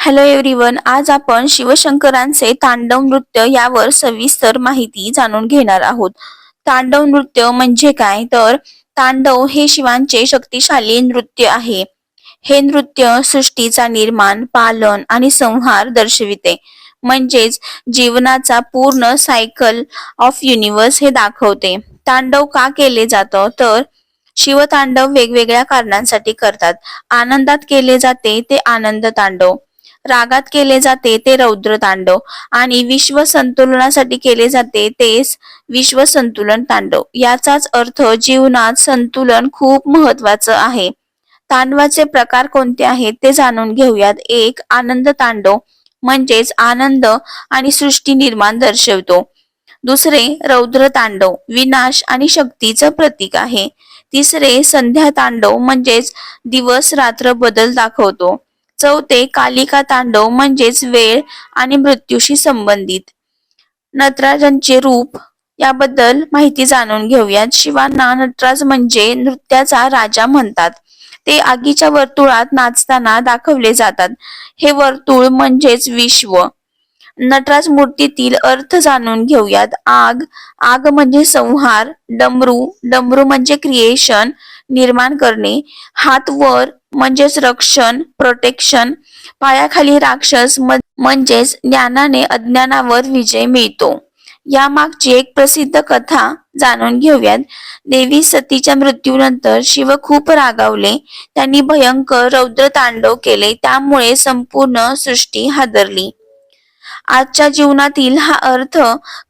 Hello everyone, आज आपण शिवशंकरांचे तांडव नृत्य यावर सविस्तर माहिती जाणून घेणार आहोत. तांडव नृत्य म्हणजे काय, तर तांडव हे शिवांचे शक्तिशाली नृत्य आहे. हे नृत्य सृष्टीचा निर्माण, पालन आणि संहार दर्शविते. म्हणजेच जीवनाचा पूर्ण सायकल ऑफ युनिवर्स हे दाखवते. तांडव का केले जातं, तर शिवतांडव वेगवेगळ्या कारणांसाठी करतात. आनंदात केले जाते ते आनंद तांडव, रागात केले जाते ते रौद्र तांडव आणि विश्व संतुलनासाठी केले जाते तेच विश्व संतुलन तांडव. याचाच अर्थ जीवनात संतुलन खूप महत्वाचं आहे. तांडवाचे प्रकार कोणते आहेत ते जाणून घेऊयात. एक, आनंद तांडव म्हणजेच आनंद आणि सृष्टी निर्माण दर्शवतो. दुसरे, रौद्र तांडव विनाश आणि शक्तीचं प्रतीक आहे. तिसरे, संध्या तांडव म्हणजेच दिवस रात्र बदल दाखवतो. चौथे, कालिका तांडव म्हणजेच वेळ आणि मृत्यूशी संबंधित. नटराजांचे रूप याबद्दल माहिती जाणून घेऊयात. शिवांना नटराज म्हणजे नृत्याचा राजा म्हणतात. ते आगीच्या वर्तुळात नाचताना दाखवले जातात. हे वर्तुळ म्हणजेच विश्व. नटराज मूर्तीतील अर्थ जाणून घेऊयात. आग, आग म्हणजे संहार. डमरू, डमरू म्हणजे क्रिएशन, निर्माण करणे. हात वर म्हणजेच रक्षण, प्रोटेक्शन. पायाखाली राक्षस म्हणजेच ज्ञानाने अज्ञानावर विजय मिळतो. यामागची एक प्रसिद्ध कथा जाणून घेऊयात. देवी सतीच्या मृत्यूनंतर शिव खूप रागावले. त्यांनी भयंकर रौद्र तांडव केले. त्यामुळे संपूर्ण सृष्टी हादरली. आजच्या जीवनातील हा अर्थ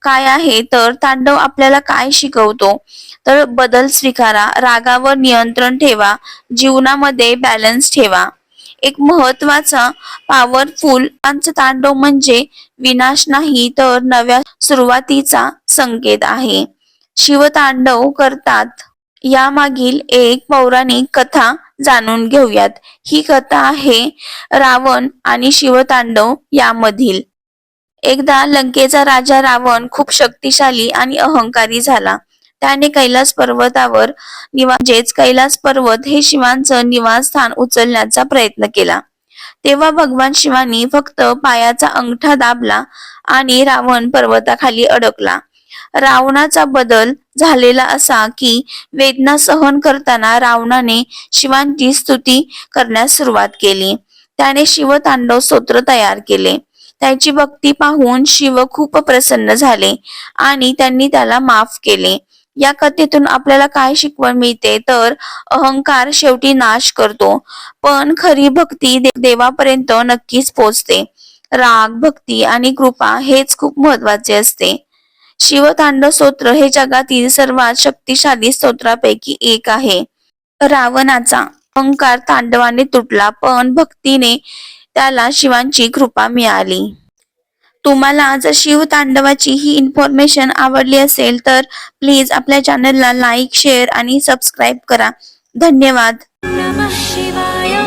काय आहे, तर तांडव आपल्याला काय शिकवतो, तर बदल स्वीकारा, रागावर नियंत्रण ठेवा, जीवनामध्ये बॅलन्स ठेवा. एक महत्वाचा पॉवरफुल तांडव म्हणजे विनाश नाही तर नव्या सुरुवातीचा संकेत आहे. शिवतांडव करतात यामागील एक पौराणिक कथा जाणून घेऊयात. ही कथा आहे रावण आणि शिवतांडव यामधील. एकदा लंकेचा राजा रावण खूप शक्तिशाली आणि अहंकारी झाला. त्याने कैलास पर्वतावर कैलास पर्वत हे शिवांचं निवासस्थान उचलण्याचा प्रयत्न केला. तेव्हा भगवान शिवानी फक्त पायाचा अंगठा दाबला आणि रावण पर्वताखाली अडकला. रावणाचा बदल झालेला असा की वेदना सहन करताना रावणाने शिवांची स्तुती करण्यास सुरुवात केली. त्याने शिवतांडव स्तोत्र तयार केले. त्याची भक्ती पाहून शिव खूप प्रसन्न झाले आणि त्यांनी त्याला माफ केले. या कथेतून आपल्याला काय शिकवण मिळते, तर अहंकार शेवटी नाश करतो, पण खरी भक्ती देवापर्यंत नक्कीच पोहोचते. राग, भक्ती आणि कृपा हेच खूप महत्वाचे असते. शिवतांडव स्तोत्र हे जगातील सर्वात शक्तिशाली स्तोत्रापैकी एक आहे. रावणाचा अहंकार तांडवाने तुटला, पण भक्तीने त्याला शिवांची कृपा मिळाली. तुम्हाला जर शिवतांडवाची ही इन्फॉर्मेशन आवडली असेल तर प्लीज आपल्या चॅनलला लाईक, शेअर आणि सबस्क्राईब करा. धन्यवाद. नमः शिवाय.